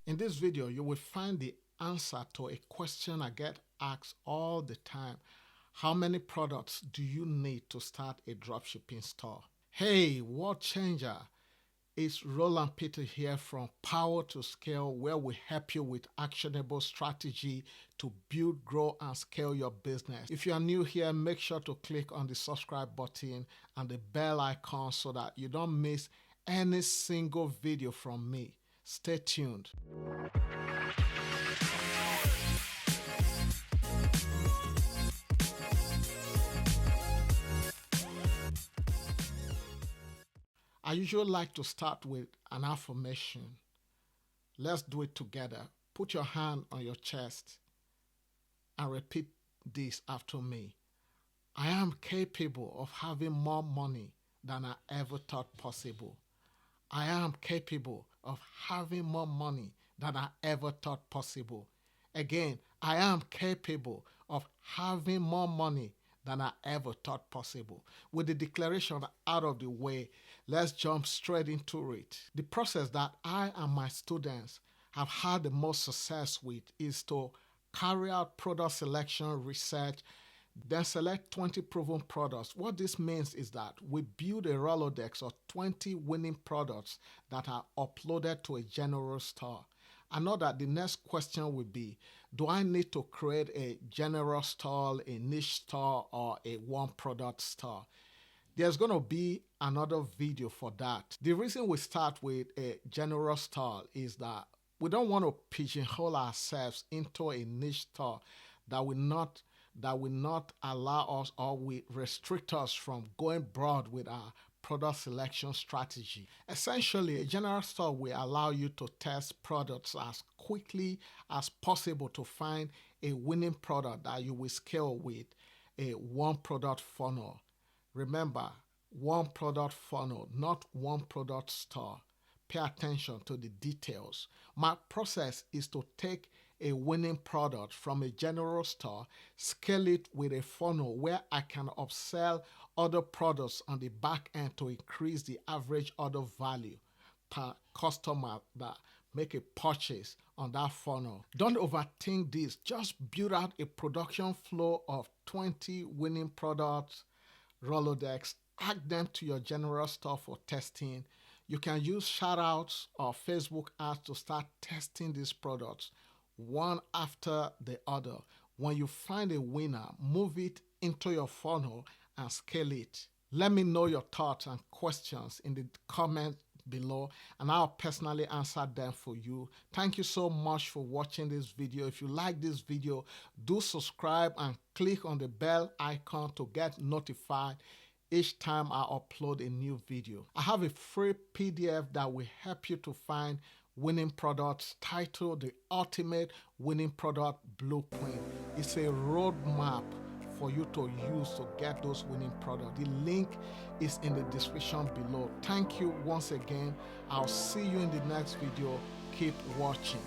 In this video, you will find the answer to a question I get asked all the time. How many products do you need to start a dropshipping store? Hey, world changer! It's Rolland Peter here from Power to Scale, where we help you with actionable strategy to build, grow, and scale your business. If you are new here, make sure to click on the subscribe button and the bell icon so that you don't miss any single video from me. Stay tuned. I usually like to start with an affirmation. Let's do it together. Put your hand on your chest and repeat this after me. I am capable of having more money than I ever thought possible. I am capable of having more money than I ever thought possible. Again, I am capable of having more money than I ever thought possible. With the declaration out of the way, let's jump straight into it. The process that I and my students have had the most success with is to carry out product selection research, then select 20 proven products. What this means is that we build a Rolodex of 20 winning products that are uploaded to a general store. I know that the next question will be, do I need to create a general store, a niche store, or a one product store? There's going to be another video for that. The reason we start with a general store is that we don't want to pigeonhole ourselves into a niche store that will not allow us or will restrict us from going broad with our product selection strategy. Essentially, a general store will allow you to test products as quickly as possible to find a winning product that you will scale with a one product funnel. Remember, one product funnel, not one product store. Pay attention to the details. My process is to take a winning product from a general store, scale it with a funnel where I can upsell other products on the back end to increase the average order value per customer that make a purchase on that funnel. Don't overthink this. Just build out a production flow of 20 winning products, Rolodex, add them to your general store for testing. You can use shoutouts or Facebook ads to start testing these products one after the other. When you find a winner, move it into your funnel and scale it. Let me know your thoughts and questions in the comments below, and I'll personally answer them for you. Thank you so much for watching this video. If you like this video, do subscribe and click on the bell icon to get notified each time I upload a new video. I have a free PDF that will help you to find winning products titled The Ultimate Winning Product Blueprint. It's a roadmap for you to use to get those winning products. The link is in the description below. Thank you once again. I'll see you in the next video. Keep watching.